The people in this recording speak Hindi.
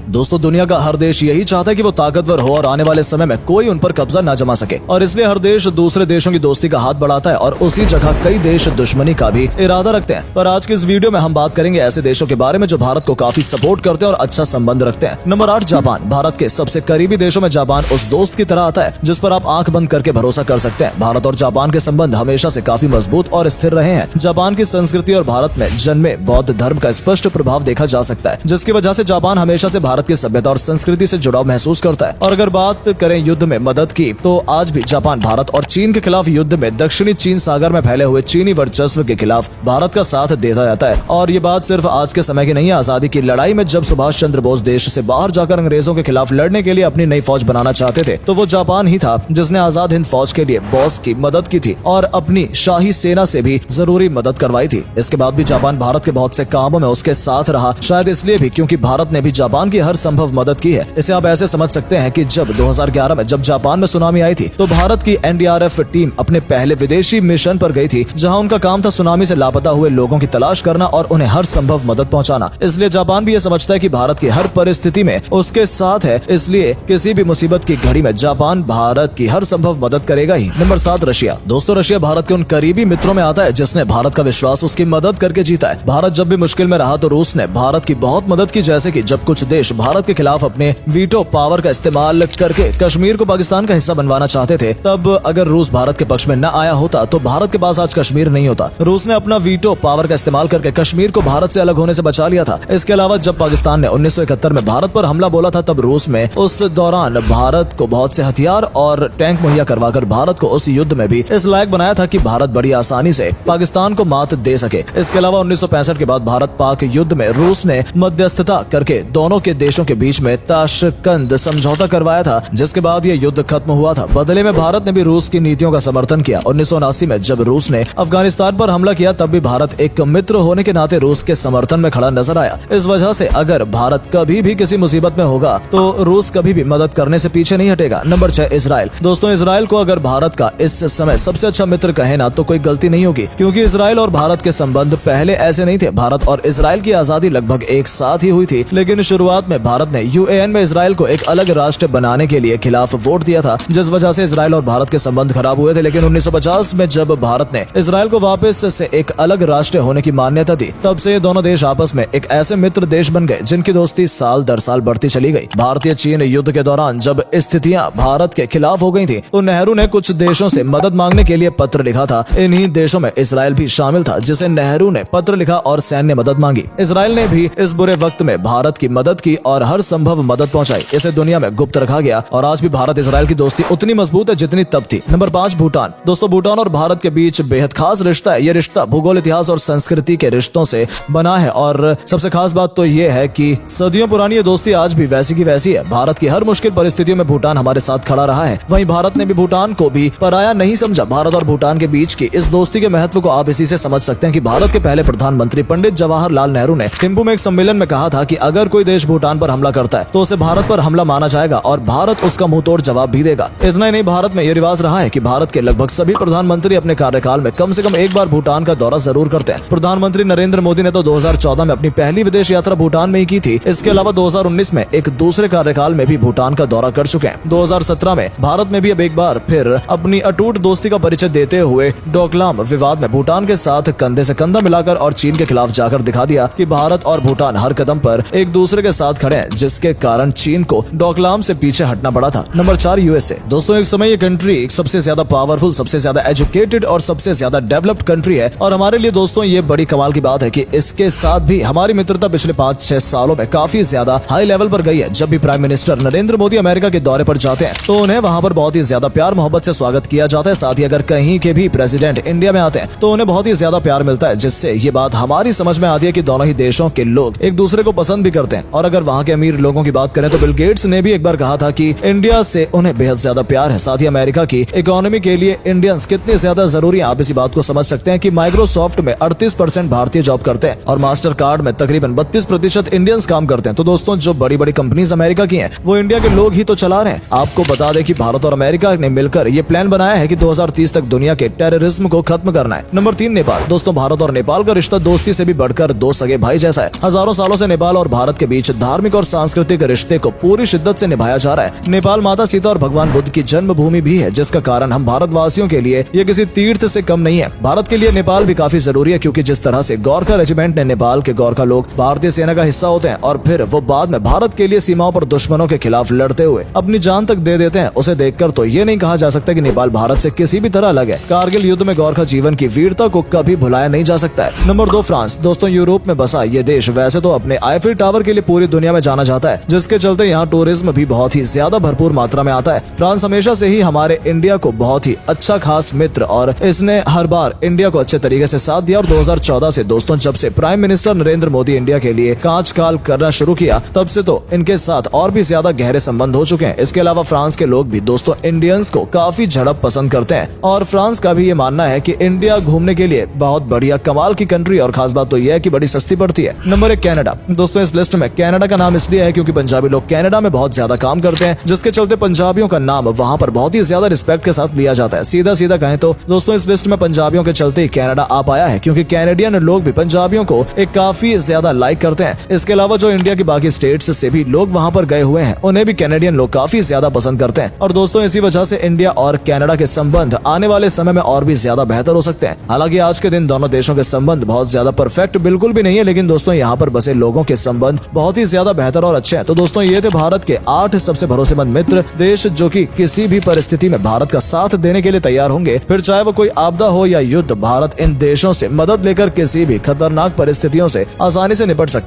दोस्तों दुनिया का हर देश यही चाहता है कि वो ताकतवर हो और आने वाले समय में कोई उन पर कब्जा ना जमा सके, और इसलिए हर देश दूसरे देशों की दोस्ती का हाथ बढ़ाता है और उसी जगह कई देश दुश्मनी का भी इरादा रखते हैं। पर आज की इस वीडियो में हम बात करेंगे ऐसे देशों के बारे में जो भारत को काफी सपोर्ट करते हैं और अच्छा संबंध रखते हैं। Number 8 Japan. भारत के सबसे करीबी देशों में जापान उस दोस्त की तरह आता है जिस पर आप आंख बंद करके भरोसा कर सकते हैं। भारत और जापान के संबंध हमेशा से काफी मजबूत और स्थिर रहे हैं। जापान की संस्कृति और भारत में जन्मे बौद्ध धर्म का स्पष्ट प्रभाव देखा जा सकता है, जिसकी वजह से जापान हमेशा से भारत की सभ्यता और संस्कृति से जुड़ाव महसूस करता है। और अगर बात करें युद्ध में मदद की, तो आज भी जापान भारत और चीन के खिलाफ युद्ध में दक्षिणी चीन सागर में फैले हुए चीनी वर्चस्व के खिलाफ भारत का साथ देता जाता है। और ये बात सिर्फ आज के समय की नहीं है। आजादी की लड़ाई में जब सुभाष चंद्र बोस देश से बाहर जाकर अंग्रेजों के खिलाफ लड़ने के लिए अपनी नई फौज बनाना चाहते थे, तो वो जापान ही था जिसने आजाद हिंद फौज के लिए बोस की मदद की थी और अपनी शाही सेना से भी जरूरी मदद करवाई थी। इसके बाद भी जापान भारत के बहुत से कामों में उसके साथ रहा, शायद इसलिए भी क्योंकि भारत ने भी जापान की हर संभव मदद की है। इसे आप ऐसे समझ सकते हैं कि जब 2011 में जब जापान में सुनामी आई थी, तो भारत की एनडीआरएफ टीम अपने पहले विदेशी मिशन पर गई थी, जहां उनका काम था सुनामी से लापता हुए लोगों की तलाश करना और उन्हें हर संभव मदद पहुंचाना। इसलिए जापान भी ये समझता है कि भारत की हर परिस्थिति में उसके साथ है, इसलिए किसी भी मुसीबत की घड़ी में जापान भारत की हर संभव मदद करेगा ही। Number 7 Russia. दोस्तों रशिया भारत के उन करीबी मित्रों में आता है जिसने भारत का विश्वास उसकी मदद करके जीता है। भारत जब भी मुश्किल में रहा तो रूस ने भारत की बहुत मदद की, जैसे कि जब कुछ देश भारत के खिलाफ अपने वीटो पावर का इस्तेमाल करके कश्मीर को पाकिस्तान का हिस्सा बनवाना चाहते थे, तब अगर रूस भारत के पक्ष में न आया होता तो भारत के पास आज कश्मीर नहीं होता। रूस ने अपना वीटो पावर का इस्तेमाल करके कश्मीर को भारत से अलग होने से बचा लिया था। इसके अलावा जब पाकिस्तान ने 1971 में भारत पर हमला बोला था, तब रूस में उस दौरान भारत को बहुत से हथियार और टैंक मुहैया करवाकर भारत को उस युद्ध में भी इस लायक बनाया था कि भारत बड़ी आसानी से पाकिस्तान को मात दे सके। इसके अलावा 1965 के बाद भारत पाक युद्ध में रूस ने मध्यस्थता करके दोनों के देशों के बीच में ताशकंद समझौता करवाया था, जिसके बाद यह युद्ध खत्म हुआ था। बदले में भारत ने भी रूस की नीतियों का समर्थन किया। 1979 में जब रूस ने अफगानिस्तान पर हमला किया, तब भी भारत एक मित्र होने के नाते रूस के समर्थन में खड़ा नजर आया। इस वजह से अगर भारत कभी भी किसी मुसीबत में होगा तो रूस कभी भी मदद करने से पीछे नहीं हटेगा। Number 6 Israel. दोस्तों इजराइल को अगर भारत का इस समय सबसे अच्छा मित्र कहे ना तो कोई गलती नहीं होगी, क्योंकि इजराइल और भारत के संबंध पहले ऐसे नहीं थे। भारत और इजराइल की आजादी लगभग एक साथ ही हुई थी, लेकिन शुरुआत में भारत ने यूएन में इजराइल को एक अलग राष्ट्र बनाने के लिए खिलाफ वोट दिया था, जिस वजह से इजराइल और भारत के संबंध खराब हुए थे। लेकिन 1950 में जब भारत ने इजराइल को वापस से एक अलग राष्ट्र होने की मान्यता दी, तब से दोनों देश आपस में एक ऐसे मित्र देश बन गए जिनकी दोस्ती साल दर साल बढ़ती चली गई। भारतीय चीन युद्ध के दौरान जब स्थितियां भारत के खिलाफ हो गई थी, तो नेहरू ने कुछ देशों से मदद मांगने के लिए पत्र लिखा था। इन्हीं देशों में इजराइल भी शामिल था, जिसे नेहरू ने पत्र लिखा और सैन्य मदद मांगी। इजराइल ने भी इस बुरे वक्त में भारत की मदद की और हर संभव मदद पहुंचाई। इसे दुनिया में गुप्त रखा गया और आज भी भारत इजराइल की दोस्ती उतनी मजबूत है जितनी तब थी। नंबर 5 भूटान। दोस्तों भूटान और भारत के बीच बेहद खास रिश्ता है। ये रिश्ता भूगोल, इतिहास और संस्कृति के रिश्तों से बना है और सबसे खास बात तो ये है कि सदियों पुरानी ये दोस्ती आज भी वैसी की वैसी है। भारत की हर मुश्किल परिस्थितियों में भूटान हमारे साथ खड़ा रहा है। वहीं भारत ने भी भूटान को भी पराया नहीं समझा। भारत और भूटान के बीच की इस दोस्ती के महत्व को आप इसी से समझ सकते हैं कि भारत के पहले प्रधानमंत्री पंडित जवाहरलाल नेहरू ने थिम्पू में एक सम्मेलन में कहा था कि अगर कोई देश भूटान पर हमला करता है तो उसे भारत पर हमला माना जाएगा और भारत उसका मुंहतोड़ जवाब भी देगा। इतना ही नहीं, भारत में यह रिवाज रहा है कि भारत के लगभग सभी प्रधानमंत्री अपने कार्यकाल में कम से कम एक बार भूटान का दौरा जरूर करते हैं। प्रधानमंत्री नरेंद्र मोदी ने तो 2014 में अपनी पहली विदेश यात्रा भूटान में ही की थी। इसके अलावा 2019 में एक दूसरे कार्यकाल में भी भूटान का दौरा कर चुके हैं। 2017 में भारत में भी अब एक बार फिर अपनी अटूट दोस्ती का परिचय देते हुए डोकलाम विवाद में भूटान के साथ कंधे से कंधा मिलाकर और चीन के खिलाफ जाकर दिखा दिया कि भारत और भूटान हर कदम पर एक दूसरे के साथ खड़े हैं, जिसके कारण चीन को डोकलाम से पीछे हटना पड़ा था। Number 4 USA. दोस्तों एक समय ये कंट्री सबसे ज्यादा पावरफुल, सबसे ज्यादा एजुकेटेड और सबसे ज्यादा डेवलप्ड कंट्री है और हमारे लिए दोस्तों ये बड़ी कमाल की बात है कि इसके साथ भी हमारी मित्रता पिछले 5-6 सालों में काफी ज्यादा हाई लेवल पर गई है। जब भी prime minister Narendra Modi America के दौरे पर जाते हैं तो उन्हें वहां पर बहुत ही ज्यादा प्यार मोहब्बत से स्वागत किया जाता है। साथ ही अगर कहीं के भी प्रेसिडेंट इंडिया में आते हैं तो उन्हें बहुत ही ज्यादा प्यार मिलता है, जिससे ये बात हमारी समझ में आती है कि दोनों ही देशों के लोग एक दूसरे को पसंद भी करते हैं। और अगर वहाँ के अमीर लोगों की बात करें तो बिल गेट्स ने भी एक बार कहा था कि इंडिया से उन्हें बेहद ज्यादा प्यार है। साथ ही अमेरिका की इकोनॉमी के लिए इंडियंस कितने ज्यादा जरूरी है, आप इसी बात को समझ सकते हैं कि माइक्रोसॉफ्ट में 38% भारतीय जॉब करते हैं और मास्टर कार्ड में तकरीबन 32% इंडियंस काम करते हैं। तो दोस्तों जो बड़ी बड़ी कंपनीज अमेरिका की हैं, वो इंडिया के लोग ही तो चला रहे हैं। आपको बता दें कि भारत और अमेरिका ने मिलकर ये प्लान बनाया है कि 2030 तक दुनिया के टेररिज्म को खत्म करना है। नंबर 3 नेपाल। दोस्तों भारत और नेपाल का रिश्ता दोस्ती से भी बढ़कर दो सगे भाई जैसा है। हजारों सालों से नेपाल और भारत के बीच धार्मिक धार्मिक और सांस्कृतिक रिश्ते को पूरी शिद्दत से निभाया जा रहा है। नेपाल माता सीता और भगवान बुद्ध की जन्मभूमि भी है, जिसका कारण हम भारतवासियों के लिए ये किसी तीर्थ से कम नहीं है। भारत के लिए नेपाल भी काफी जरूरी है, क्योंकि जिस तरह से गोरखा रेजिमेंट ने नेपाल के गोरखा लोग भारतीय सेना का हिस्सा होते हैं और फिर वो बाद में भारत के लिए सीमाओं पर दुश्मनों के खिलाफ लड़ते हुए अपनी जान तक दे देते हैं, उसे देखकर तो ये नहीं कहा जा सकता कि नेपाल भारत से किसी भी तरह अलग है। कारगिल युद्ध में गोरखा जीवन की वीरता को कभी भुलाया नहीं जा सकता है। Number 2, France. दोस्तों, यूरोप में बसा ये देश वैसे तो अपने आईफिल टावर के लिए पूरी दुनिया में जाना जाता है, जिसके चलते यहाँ टूरिज्म भी बहुत ही ज्यादा भरपूर मात्रा में आता है। फ्रांस हमेशा से ही हमारे इंडिया को बहुत ही अच्छा खास मित्र और इसने हर बार इंडिया को अच्छे तरीके से साथ दिया। और 2014 से दोस्तों, जब से prime minister Narendra Modi India के लिए कांच-काल करना शुरू किया, तब से तो इनके साथ और भी ज्यादा गहरे संबंध हो चुके हैं। इसके अलावा फ्रांस के लोग भी दोस्तों इंडियंस को काफी झड़प पसंद करते हैं और फ्रांस का भी ये मानना है कि इंडिया घूमने के लिए बहुत बढ़िया कमाल की कंट्री, और खास बात तो यह है कि बड़ी सस्ती पड़ती है। Number 1, Canada. दोस्तों, इस लिस्ट में कनाडा का नाम इसलिए है क्योंकि पंजाबी लोग कनाडा में बहुत ज्यादा काम करते हैं, जिसके चलते पंजाबियों का नाम वहाँ पर बहुत ही ज्यादा रिस्पेक्ट के साथ लिया जाता है। सीधा सीधा कहें तो दोस्तों, इस लिस्ट में पंजाबियों के चलते ही कनाडा आ पाया है, क्योंकि कैनेडियन लोग भी पंजाबियों को एक काफी ज्यादा लाइक करते हैं। इसके अलावा जो इंडिया की बाकी स्टेट्स से भी लोग वहाँ पर गए हुए हैं, उन्हें भी कैनेडियन लोग काफी ज्यादा पसंद करते हैं। और दोस्तों, इसी वजह से इंडिया और कनाडा के संबंध आने वाले समय में और भी ज्यादा बेहतर हो सकते हैं। हालांकि आज के दिन दोनों देशों के संबंध बहुत ज्यादा परफेक्ट बिल्कुल भी नहीं है, लेकिन दोस्तों यहाँ पर बसे लोगों के संबंध बहुत ही ज्यादा बेहतर और अच्छे हैं। तो दोस्तों, ये थे भारत के 8 सबसे भरोसेमंद मित्र देश, जो कि किसी भी परिस्थिति में भारत का साथ देने के लिए तैयार होंगे। फिर चाहे वो कोई आपदा हो या युद्ध, भारत इन देशों से मदद लेकर किसी भी खतरनाक परिस्थितियों से आसानी से निपट सकता है।